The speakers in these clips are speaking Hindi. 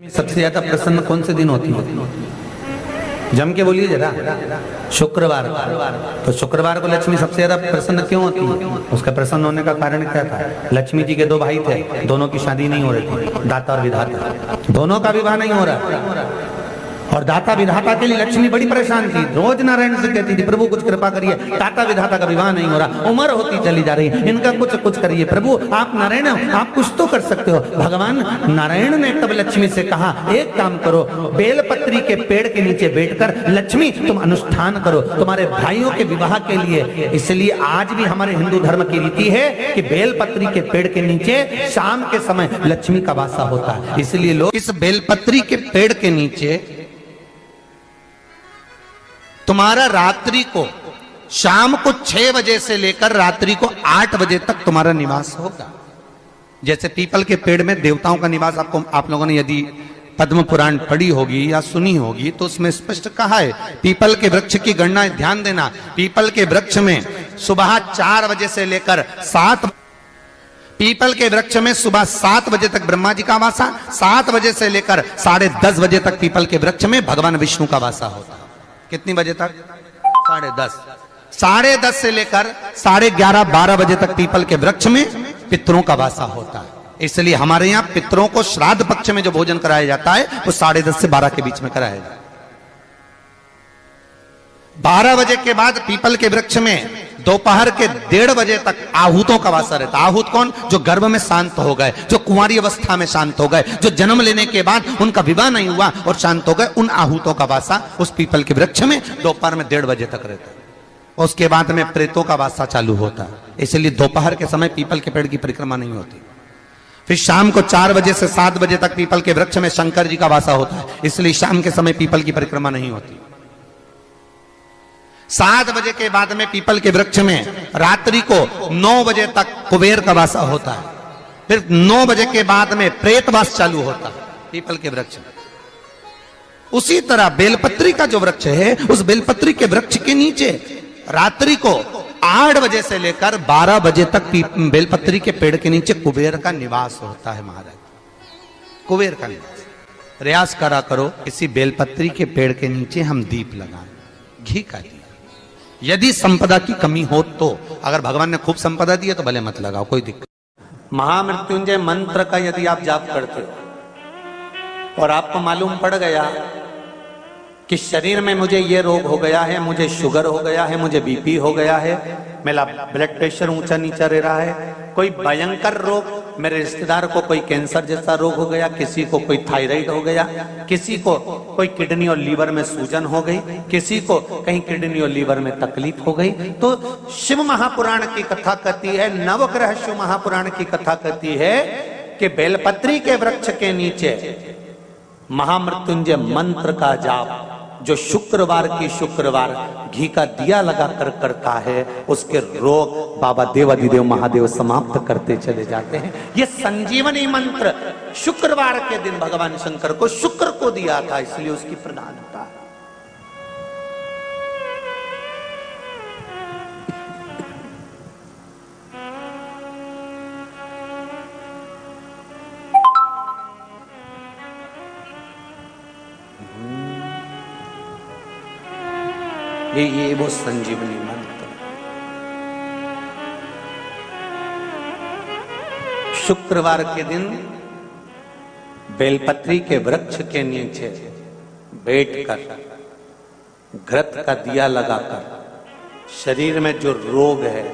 सबसे ज्यादा प्रसन्न कौन से दिन होती है? जम के बोलिए जरा। शुक्रवार। तो शुक्रवार को लक्ष्मी सबसे ज्यादा प्रसन्न क्यों होती है? उसका प्रसन्न होने का कारण क्या था? लक्ष्मी जी के दो भाई थे, दोनों की शादी नहीं हो रही थी, दाता और विधाता, दोनों का विवाह नहीं हो रहा। और दाता विधाता के लिए लक्ष्मी बड़ी परेशान थी, रोज नारायण से कहती थी प्रभु कुछ कृपा करिए, दाता विधाता का विवाह नहीं हो रहा, उम्र होती चली जा रही, इनका कुछ करिए प्रभु, आप नारायण हो, आप कुछ तो कर सकते हो। भगवान नारायण ने तब लक्ष्मी से कहा एक काम करो, बेलपत्री के पेड़ के नीचे बैठकर लक्ष्मी तुम अनुष्ठान करो तुम्हारे भाइयों के विवाह के लिए। इसलिए आज भी हमारे हिंदू धर्म की रीति है कि बेलपत्री के पेड़ के नीचे शाम के समय लक्ष्मी का वासा होता है। इसलिए लोग इस बेलपत्री के पेड़ के नीचे तुम्हारा रात्रि को शाम को 6 बजे से लेकर रात्रि को 8 बजे तक तुम्हारा निवास होगा। जैसे पीपल के पेड़ में देवताओं का निवास, आपको आप लोगों ने यदि पद्म पुराण पढ़ी होगी या सुनी होगी तो उसमें स्पष्ट कहा है, पीपल के वृक्ष की गणना ध्यान देना, पीपल के वृक्ष में सुबह 4 बजे से लेकर 7 पीपल के वृक्ष में सुबह 7 बजे तक ब्रह्मा जी का वासा, 7 बजे से लेकर 10:30 बजे तक पीपल के वृक्ष में भगवान विष्णु का वासा होता है। कितनी बजे तक? 10:30। 10:30 से लेकर 11:30-12 बजे तक पीपल के वृक्ष में पितरों का वासा होता है। इसलिए हमारे यहाँ पितरों को श्राद्ध पक्ष में जो भोजन कराया जाता है वो 10:30 से 12 के बीच में कराया जाता है। 12 बजे के बाद पीपल के वृक्ष में दोपहर के 1:30 बजे तक आहूतों का वासा रहता है। आहूत कौन? जो गर्भ में शांत हो गए, जो कुंवारी अवस्था में शांत हो गए, जो जन्म लेने के बाद उनका विवाह नहीं हुआ और शांत हो गए, उन आहूतों का वासा उस पीपल के वृक्ष में दोपहर में 1:30 बजे तक रहता है। उसके बाद में प्रेतों का वासा चालू होता है। इसलिए दोपहर के समय पीपल के पेड़ की परिक्रमा नहीं होती। फिर शाम को 4 बजे से 7 बजे तक पीपल के वृक्ष में शंकर जी का वासा होता है। इसलिए शाम के समय पीपल की परिक्रमा नहीं होती। 7 बजे के बाद में पीपल के वृक्ष में रात्रि को 9 बजे तक कुबेर का वासा होता है। फिर 9 बजे के बाद में प्रेतवास चालू होता है पीपल के वृक्ष में। उसी तरह बेलपत्री का जो वृक्ष है, उस बेलपत्री के वृक्ष के नीचे रात्रि को 8 बजे से लेकर 12 बजे तक बेलपत्री के पेड़ के नीचे कुबेर का निवास होता है। महाराज, कुबेर का निवास। प्रयास करा करो इसी बेलपत्री के पेड़ के नीचे हम दीप लगाएं, घी का दीप। यदि संपदा की कमी हो तो, अगर भगवान ने खूब संपदा दी है तो भले मत लगाओ, कोई दिक्कत। महामृत्युंजय मंत्र का यदि आप जाप करते हो और आपको मालूम पड़ गया कि शरीर में मुझे ये रोग हो गया है, मुझे शुगर हो गया है, मुझे बीपी हो गया है, मेरा ब्लड प्रेशर ऊंचा नीचा रह रहा है, कोई भयंकर रोग, मेरे रिश्तेदार को कोई कैंसर जैसा रोग हो गया, किसी को कोई थायराइड हो गया, किसी को कोई किडनी और लीवर में सूजन हो गई, किसी को कहीं किडनी और लीवर में तकलीफ हो गई, तो शिव महापुराण की कथा कहती है, नवग्रह शिव महापुराण की कथा कहती है कि बेलपत्री के वृक्ष के नीचे महामृत्युंजय मंत्र का जाप जो शुक्रवार की शुक्रवार घी का दिया लगा कर करता है, उसके रोग बाबा देवाधिदेव महादेव समाप्त करते चले जाते हैं। ये संजीवनी मंत्र शुक्रवार के दिन भगवान शंकर को शुक्र को दिया था, इसलिए उसकी प्रधानता है। ये वो संजीवनी मंत्र। शुक्रवार के दिन बेलपत्री के वृक्ष के नीचे बैठकर घृत का दिया लगाकर शरीर में जो रोग है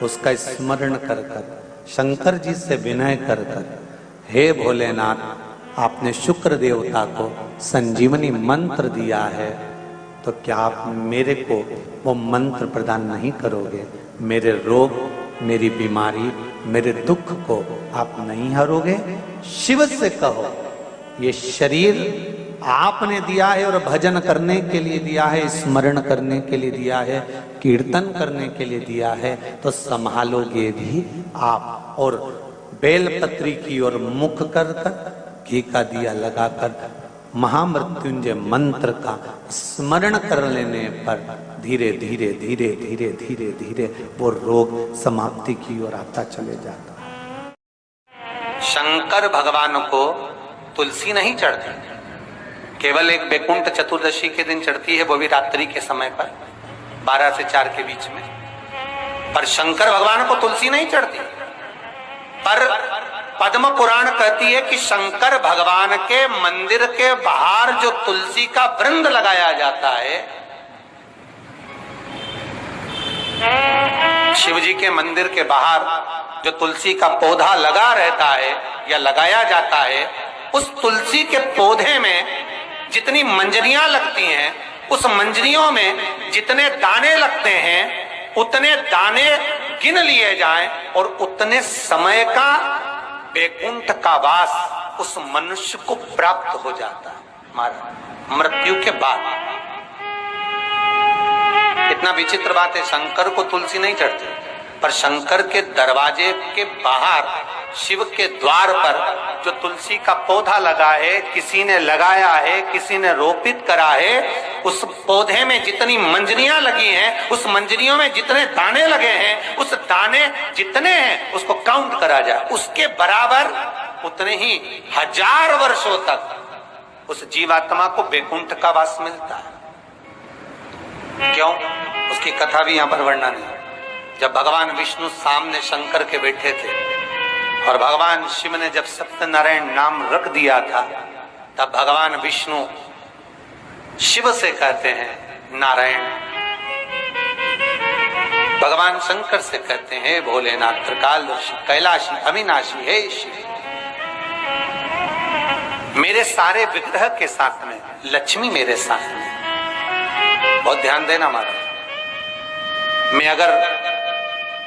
उसका स्मरण कर कर शंकर जी से विनय कर कर, हे भोलेनाथ आपने शुक्र देवता को संजीवनी मंत्र दिया है, तो क्या आप मेरे को वो मंत्र प्रदान नहीं करोगे? मेरे रोग, मेरी बीमारी, मेरे दुख को आप नहीं हरोगे? शिव से कहो ये शरीर आपने दिया है और भजन करने के लिए दिया है, स्मरण करने के लिए दिया है, कीर्तन करने के लिए दिया है, तो संभालोगे भी आप। और बेलपत्री की ओर मुख कर कर घी का दिया लगाकर महामृत्युंजय मंत्र का स्मरण कर लेने पर धीरे धीरे धीरे धीरे धीरे धीरे वो रोग समाप्ति की ओर आता चले जाता है। शंकर भगवान को तुलसी नहीं चढ़ती, केवल एक बैकुंठ चतुर्दशी के दिन चढ़ती है, वो भी रात्रि के समय पर 12 से 4 के बीच में। पर शंकर भगवान को तुलसी नहीं चढ़ती। पर पद्म पुराण कहती है कि शंकर भगवान के मंदिर के बाहर जो तुलसी का वृंद लगाया जाता है, शिव जी के मंदिर के बाहर जो तुलसी का पौधा लगा रहता है या लगाया जाता है, उस तुलसी के पौधे में जितनी मंजरियां लगती हैं, उस मंजरियों में जितने दाने लगते हैं, उतने दाने गिन लिए जाएं और उतने समय का बैकुंठ का वास उस मनुष्य को प्राप्त हो जाता है मृत्यु के बाद। इतना विचित्र बात है, शंकर को तुलसी नहीं चढ़ती, पर शंकर के दरवाजे के बाहर शिव के द्वार पर जो तुलसी का पौधा लगा है, किसी ने लगाया है, किसी ने रोपित करा है, उस पौधे में जितनी मंजरियां लगी हैं, उस मंजरियों में जितने दाने लगे हैं, उस दाने जितने हैं उसको काउंट करा जाए, उसके बराबर उतने ही 1000 वर्षों तक उस जीवात्मा को बैकुंठ का वास मिलता है। क्यों? उसकी कथा भी यहां पर वर्णन है। जब भगवान विष्णु सामने शंकर के बैठे थे और भगवान शिव ने जब सत्यनारायण नाम रख दिया था, तब भगवान विष्णु शिव से कहते हैं नारायण। भगवान शंकर से कहते हैं भोलेनाथ, त्रिकालदर्शी, कैलाशी, अविनाशी, हे शिव। मेरे सारे विग्रह के साथ में लक्ष्मी मेरे साथ में। बहुत ध्यान देना महाराज, मैं अगर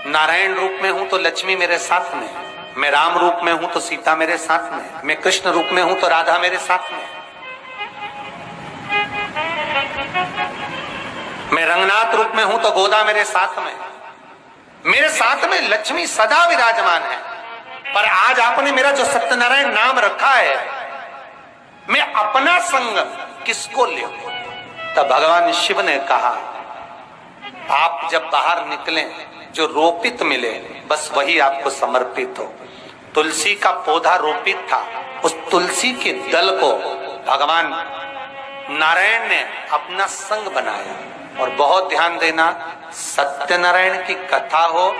नारायण रूप में हूं तो लक्ष्मी मेरे साथ में, मैं राम रूप में हूं तो सीता मेरे साथ में, मैं कृष्ण रूप में हूं तो राधा मेरे साथ में, मैं रंगनाथ रूप में हूं तो गोदा मेरे साथ में लक्ष्मी सदा विराजमान है। पर आज आपने मेरा जो सत्यनारायण नाम रखा है, मैं अपना संग किसको ले? तब भगवान शिव ने कहा, आप जब बाहर निकले, जो रोपित मिले बस वही आपको समर्पित हो। तुलसी का पौधा रोपित था, उस तुलसी के दल को भगवान नारायण ने अपना संग बनाया। और बहुत ध्यान देना, सत्यनारायण की कथा हो,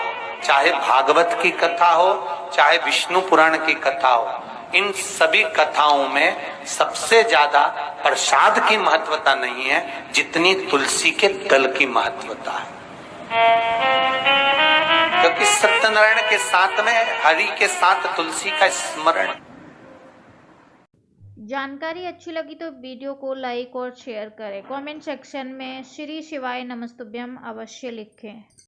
चाहे भागवत की कथा हो, चाहे विष्णु पुराण की कथा हो, इन सभी कथाओं में सबसे ज्यादा प्रसाद की महत्वता नहीं है जितनी तुलसी के दल की महत्वता है। क्योंकि सत्यनारायण के साथ में हरि के साथ तुलसी का स्मरण। जानकारी अच्छी लगी तो वीडियो को लाइक और शेयर करें। कमेंट सेक्शन में श्री शिवाय नमस्तुभ्यम अवश्य लिखें।